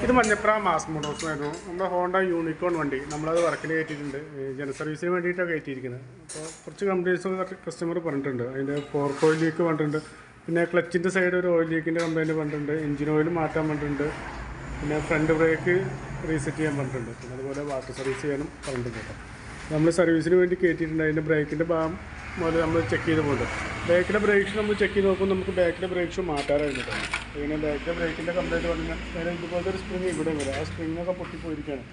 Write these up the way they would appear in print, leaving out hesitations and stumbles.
ഇത് Manjapra mass Motors ആയിരുന്നു. നമ്മുടെ ഹോണ്ട യൂണിക്കോൺ വണ്ടി നമ്മളത് വർക്കിൽ കയറ്റിയിട്ടുണ്ട്. ജന സർവീസിന് വേണ്ടിയിട്ടാണ് കയറ്റിയിരിക്കുന്നത്. അപ്പോൾ കുറച്ച് കംപ്ലയിൻസ് കസ്റ്റമർ പറഞ്ഞിട്ടുണ്ട്. അതിൻ്റെ ഫോർക്ക് ഓയിൽ ലീക്ക് പറഞ്ഞിട്ടുണ്ട്. പിന്നെ ക്ലച്ചിൻ്റെ സൈഡ് ഒരു ഓയിൽ ലീക്കിൻ്റെ കംപ്ലയിൻറ്റ് പറഞ്ഞിട്ടുണ്ട്. എഞ്ചിൻ ഓയിൽ മാറ്റാൻ പറഞ്ഞിട്ടുണ്ട്. പിന്നെ ഫ്രണ്ട് ബ്രേക്ക് റീസെറ്റ് ചെയ്യാൻ പറഞ്ഞിട്ടുണ്ട്. പിന്നെ അതുപോലെ വാട്ടർ സർവീസ് ചെയ്യാനും പറഞ്ഞിട്ടുണ്ട് കേട്ടോ. നമ്മൾ സർവീസിന് വേണ്ടി കയറ്റിയിട്ടുണ്ട്. അതിൻ്റെ ബ്രേക്കിൻ്റെ ഭാഗം മുതൽ നമ്മൾ ചെക്ക് ചെയ്ത് പോകുന്നുണ്ട്. ബാക്കിലെ ബ്രേക്സ് നമ്മൾ ചെക്ക് ചെയ്ത് നോക്കുമ്പോൾ നമുക്ക് ബാക്കിലെ ബ്രേക്സ് മാറ്റാറായിരുന്നു കേട്ടോ. പിന്നെ ബാക്കിലെ ബ്രേക്കിൻ്റെ കംപ്ലയിൻറ്റ് പറഞ്ഞാൽ നേരെ ഇതുപോലത്തെ ഒരു സ്പ്രിങ് ഇവിടെ വരും. ആ സ്പ്രിങ്ങൊക്കെ പൊട്ടിപ്പോയിരിക്കുകയാണ്.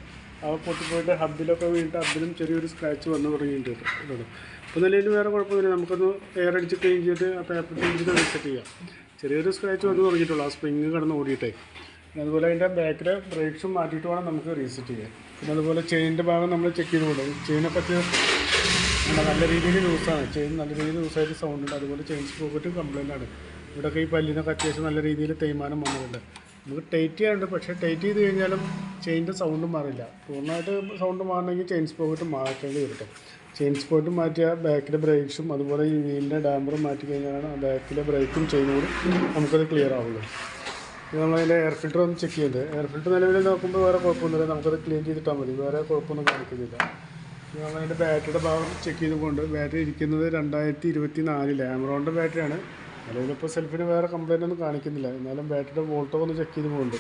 ആ പൊട്ടിപ്പോയിട്ട് ഹബ്ബിലൊക്കെ വീണിട്ട് ഹബ്ബിലും ചെറിയൊരു സ്ക്രാച്ച് വന്ന് തുടങ്ങിയിട്ടുണ്ട് ഇവിടെ. അപ്പോൾ നിലയിൽ വേറെ കുഴപ്പമില്ല. നമുക്കൊന്ന് എയർ അടിച്ച് ക്ലീൻ ചെയ്തിട്ട് ആ പേപ്പർ ക്ലീൻ ചെയ്ത് റീസെറ്റ് ചെയ്യാം. ചെറിയൊരു സ്ക്രാച്ച് വന്ന് തുടങ്ങിയിട്ടുള്ളൂ ആ സ്പ്രിങ് കിടന്ന് ഓടിയിട്ടേ. പിന്നെ അതുപോലെ അതിൻ്റെ ബാക്കിലെ ബ്രേക്സും മാറ്റിയിട്ട് വേണം നമുക്ക് റീസെറ്റ് ചെയ്യാൻ. പിന്നെ അതുപോലെ ചെയിനിൻ്റെ ഭാഗം നമ്മൾ ചെക്ക് ചെയ്ത് കൊടുക്കും. ചെയിനൊക്കെ നല്ല രീതിയിൽ ലൂസാണ്. ചെയിൻ നല്ല രീതിയിൽ ലൂസായിട്ട് സൗണ്ട് ഉണ്ട്. അതുപോലെ ചെയിൻ സ്പോക്കറ്റും കംപ്ലയിൻ്റ് ആണ്. ഇവിടെയൊക്കെ ഈ പല്ലിനൊക്കെ അത്യാവശ്യം നല്ല രീതിയിൽ തേയ്മാനം വന്നിട്ടുണ്ട്. നമുക്ക് ടൈറ്റ് ചെയ്യാനുണ്ട്. പക്ഷേ ടൈറ്റ് ചെയ്ത് കഴിഞ്ഞാലും ചെയിൻ്റെ സൗണ്ട് മാറില്ല. പൂർണ്ണമായിട്ട് സൗണ്ട് മാറണമെങ്കിൽ ചെയിൻ സ്പോക്കറ്റ് മാറ്റേണ്ടി വരും. ചെയിൻ സ്പോക്കറ്റ് മാറ്റിയാൽ ബാക്കിലെ ബ്രേക്സും അതുപോലെ ഈ വീലിൻ്റെ ഡാമ്പറും മാറ്റി കഴിഞ്ഞാലാണ് ആ ബാക്കിലെ ബ്രേക്കും ചെയിനും കൂടി നമുക്കത് ക്ലിയർ ആവുള്ളൂ. നമ്മളതിൻ്റെ എയർ ഫിൽറ്റർ ഒന്ന് ചെക്ക് ചെയ്ത് എയർ ഫിൽറ്റർ നിലവിൽ നോക്കുമ്പോൾ വേറെ കുഴപ്പമൊന്നുമില്ല. നമുക്കത് ക്ലീൻ ചെയ്തിട്ടാൽ മതി. വേറെ കുഴപ്പമൊന്നും കാണിക്കുന്നില്ല. നമ്മളതിൻ്റെ ബാറ്ററിയുടെ ഭാഗം ചെക്ക് ചെയ്തുകൊണ്ട് ബാറ്ററി ഇരിക്കുന്നത് 2024 ആമറോണിൻ്റെ ബാറ്ററിയാണ്. നിലവിലിപ്പോൾ സെൽഫിന് വേറെ കംപ്ലയിൻ്റ് ഒന്നും കാണിക്കുന്നില്ല. എന്നാലും ബാറ്ററിയുടെ വോൾട്ടൊക്കെ ഒന്ന് ചെക്ക് ചെയ്ത് പോകുന്നുണ്ട്.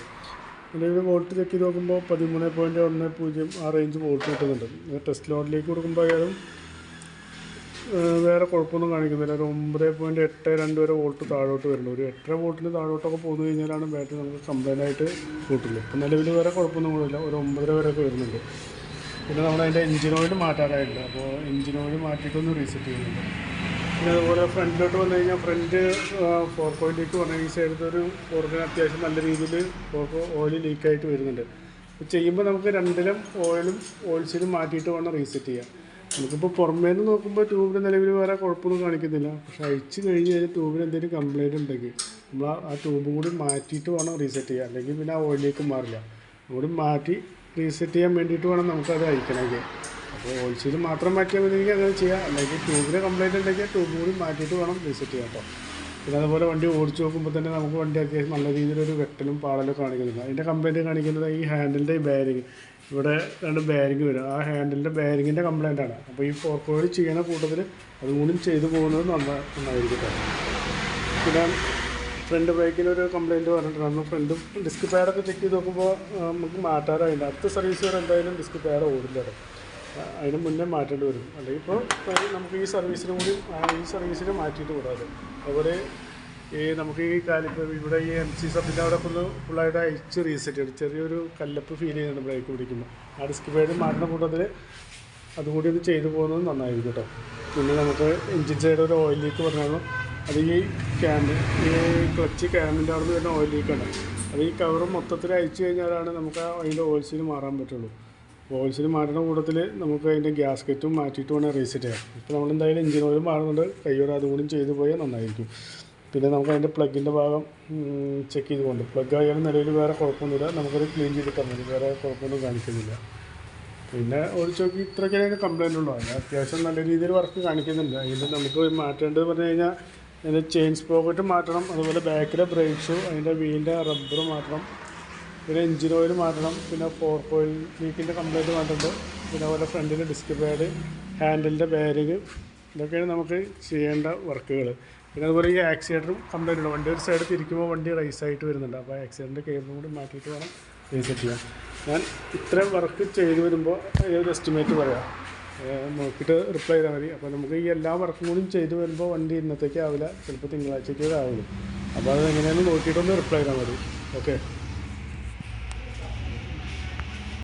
നിലവിൽ വോൾട്ട് ചെക്ക് ചെയ്ത് നോക്കുമ്പോൾ 13.10 ആ റേഞ്ച് വോൾട്ട് കിട്ടുന്നുണ്ട്. ടെസ്റ്റ് ലോഡിലേക്ക് കൊടുക്കുമ്പോൾ ആയാലും വേറെ കുഴപ്പമൊന്നും കാണിക്കുന്നില്ല. ഒരു 9.82 വരെ വോൾട്ട് താഴോട്ട് വരുന്നുണ്ട്. ഒരു 8.5 വോൾട്ടിന് താഴോട്ടൊക്കെ പോന്നു കഴിഞ്ഞാലാണ് ബാറ്ററി നമുക്ക് കംപ്ലയിൻ്റ് ആയിട്ട് കൂട്ടുള്ളൂ. ഇപ്പം നിലവിൽ വേറെ കുഴപ്പമൊന്നും കൂടില്ല. ഒരു 9.5 വരെയൊക്കെ വരുന്നുണ്ട്. പിന്നെ നമ്മളതിൻ്റെ എഞ്ചിൻ ഓയിൽ മാറ്റാറായിട്ടുണ്ട്. അപ്പോൾ എഞ്ചിൻ ഓയിൽ മാറ്റിയിട്ടൊന്ന് റീസെറ്റ് ചെയ്യുന്നുണ്ട്. പിന്നെ അതുപോലെ ഫ്രണ്ടിലോട്ട് വന്നു കഴിഞ്ഞാൽ ഫ്രണ്ട് ഫോർക്ക് ഓയിലേക്ക് വന്ന ഈ സൈഡിലത്തെ ഒരു ഫോർക്കിന് അത്യാവശ്യം നല്ല രീതിയിൽ ഓയിൽ ലീക്കായിട്ട് വരുന്നുണ്ട്. അപ്പോൾ ചെയ്യുമ്പോൾ നമുക്ക് രണ്ടിലും ഓയിൽ സീലും മാറ്റിയിട്ട് വേണം റീസെറ്റ് ചെയ്യാൻ. നമുക്കിപ്പോൾ പുറമേ നിന്ന് നോക്കുമ്പോൾ ട്യൂബിന് നിലവിൽ വേറെ കുഴപ്പമൊന്നും കാണിക്കുന്നില്ല. പക്ഷേ അഴിച്ച് കഴിഞ്ഞ് കഴിഞ്ഞാൽ ട്യൂബിന് എന്തെങ്കിലും കംപ്ലയിൻറ്റ് ഉണ്ടെങ്കിൽ നമ്മൾ ആ ട്യൂബും കൂടി മാറ്റിയിട്ട് വേണം റീസെറ്റ് ചെയ്യാൻ. അല്ലെങ്കിൽ പിന്നെ ആ ഓയിലേക്ക് മാറില്ല. അതുകൂടി മാറ്റി റീസെറ്റ് ചെയ്യാൻ വേണ്ടിയിട്ട് വേണം നമുക്കത് അയക്കണമെങ്കിൽ. അപ്പോൾ ഓയിൽ സീൽ മാത്രം മാറ്റിയാൽ മതിയെങ്കിൽ അങ്ങനെ ചെയ്യാം. അല്ലെങ്കിൽ ട്യൂബിന് കംപ്ലയിൻറ്റ് ഉണ്ടെങ്കിൽ ട്യൂബ് കൂടി മാറ്റിയിട്ട് വേണം റീസെറ്റ് ചെയ്യാം കേട്ടോ. പിന്നെ അതുപോലെ വണ്ടി ഓടിച്ച് നോക്കുമ്പോൾ തന്നെ നമുക്ക് വണ്ടി അത്യാവശ്യം നല്ല രീതിയിലൊരു വെട്ടലും പാടലും കാണിക്കുന്നുണ്ട്. അതിൻ്റെ കംപ്ലയിൻറ്റ് കാണിക്കുന്നത് ഈ ഹാൻഡിലിൻ്റെ ഈ ബെയറിങ് ഇവിടെ 2 ബെയറിങ് വരും. ആ ഹാൻഡിലിൻ്റെ ബെയറിങ്ങിൻ്റെ കംപ്ലയിൻ്റാണ്. അപ്പോൾ ഈ ഫോർക്ക് ഓയിൽ ചെയ്യുന്ന കൂട്ടത്തിൽ അതുകൂടി ചെയ്തു പോകുന്നത് നന്നായിരിക്കും. പിന്നെ ഫ്രണ്ട് ബ്രേക്കിനൊരു കംപ്ലയിൻറ്റ് പറഞ്ഞിട്ടുണ്ടായിരുന്നു. ഫ്രണ്ട് ഡിസ്ക് പാഡൊക്കെ ചെക്ക് ചെയ്ത് നോക്കുമ്പോൾ നമുക്ക് മാറ്റാറായില്ല. അടുത്ത സർവീസ് വരെ എന്തായാലും ഡിസ്ക് പാഡ് ഓടില്ല. അതിന് മുന്നേ മാറ്റേണ്ടി വരും. അല്ലെങ്കിൽ ഇപ്പോൾ നമുക്ക് ഈ സർവീസിനും കൂടി ഈ സർവീസിന് മാറ്റിയിട്ട് കൂടാതെ അതുപോലെ നമുക്ക് ഈ കാലിപ്പോൾ ഇവിടെ ഈ MC സബിൻ്റെ അവിടെ ഒന്ന് ഫുള്ളായിട്ട് അയച്ച് റീസെറ്റ് ചെയ്യും. ചെറിയൊരു കല്ലപ്പ് ഫീൽ ചെയ്യുന്നുണ്ട് ബ്രേക്ക് പിടിക്കുമ്പോൾ. ആ ഡിസ്ക് പാഡ് മാറ്റുന്ന കൂട്ടത്തിൽ അതുകൂടി ഒന്ന് ചെയ്തു പോകുന്നത് നന്നായിരിക്കും കേട്ടോ. പിന്നെ നമുക്ക് എഞ്ചിൻ സൈഡ് ഒരു ഓയിൽ ലീക്ക് പറഞ്ഞാലും അത് ഈ ക്ലച്ച് ക്യാമിൻ്റെ അവിടെ നിന്ന് വരുന്ന ഓയിൽ ലീക്കാണ്. അത് ഈ കവർ മൊത്തത്തിൽ അയച്ചു കഴിഞ്ഞാലാണ് നമുക്ക് അതിൻ്റെ ഓയിൽ സീൽ മാറാൻ പറ്റുള്ളൂ. ഓയിൽ സീൽ മാറ്റുന്ന കൂട്ടത്തിൽ നമുക്ക് അതിൻ്റെ ഗ്യാസ്കറ്റും മാറ്റിയിട്ട് വേണം റീസെറ്റ് ചെയ്യാം. ഇപ്പോൾ നമ്മളെന്തായാലും എഞ്ചിൻ ഓയിൽ മാറുന്നുണ്ട്. കൈയോടെ അതുകൂടി ചെയ്തു പോയാൽ നന്നായിരിക്കും. പിന്നെ നമുക്ക് അതിൻ്റെ പ്ലഗിൻ്റെ ഭാഗം ചെക്ക് ചെയ്ത് പോകുന്നുണ്ട്. പ്ലഗ് ആയാലും നിലവിൽ വേറെ കുഴപ്പമൊന്നുമില്ല. നമുക്കത് ക്ലീൻ ചെയ്തിട്ടാൽ മതി. വേറെ കുഴപ്പമൊന്നും കാണിക്കുന്നില്ല. പിന്നെ ഓടിച്ച് നോക്കി ഇത്രയൊക്കെ അതിന് കംപ്ലയിൻ്റ് ഉള്ളൂ. അതിന് അത്യാവശ്യം നല്ല രീതിയിൽ വർക്ക് കാണിക്കുന്നുണ്ട്. അതിൻ്റെ നമുക്ക് മാറ്റേണ്ടത് പറഞ്ഞു കഴിഞ്ഞാൽ അതിൻ്റെ ചെയിൻ സ്പോക്കറ്റ് മാറ്റണം. അതുപോലെ ബാക്കിലെ ബ്രേക്സും അതിൻ്റെ വീലിൻ്റെ റബ്ബർ മാറ്റണം. പിന്നെ എഞ്ചിൻ ഓയിൽ മാറ്റണം. പിന്നെ ഫോർക്ക് ഓയിൽ ലീക്കിൻ്റെ കംപ്ലയിൻറ്റ് മാറ്റുന്നുണ്ട്. പിന്നെ അതുപോലെ ഫ്രണ്ടിൻ്റെ ഡിസ്ക് പാഡ്, ഹാൻഡിലിൻ്റെ ബെയറിങ്, ഇതൊക്കെയാണ് നമുക്ക് ചെയ്യേണ്ട വർക്കുകൾ. പിന്നെ അതുപോലെ ഈ ആക്സിലേറ്ററും കംപ്ലയിൻ്റ് ഉണ്ട്. വണ്ടി ഒരു സൈഡ് തിരിക്കുമ്പോൾ വണ്ടി റൈസായിട്ട് വരുന്നുണ്ട്. അപ്പോൾ ആക്സിലേറ്ററിൻ്റെ കേബിളും കൂടി മാറ്റിയിട്ട് വേണം റീസെറ്റ് ചെയ്യാൻ. ഞാൻ ഇത്രയും വർക്ക് ചെയ്ത് വരുമ്പോൾ ഒരു എസ്റ്റിമേറ്റ് പറയാം. നോക്കിയിട്ട് റിപ്ലൈ ചെയ്താൽ മതി. അപ്പോൾ നമുക്ക് ഈ എല്ലാ വർക്കും കൂടി ചെയ്ത് വരുമ്പോൾ വണ്ടി ഇന്നത്തേക്ക് ആവില്ല, ചിലപ്പോൾ തിങ്കളാഴ്ചയ്ക്ക് ആവുള്ളൂ. അപ്പോൾ അത് എങ്ങനെയാണെന്ന് നോക്കിയിട്ടൊന്ന് റിപ്ലൈ ചെയ്താൽ മതി. ഓക്കെ.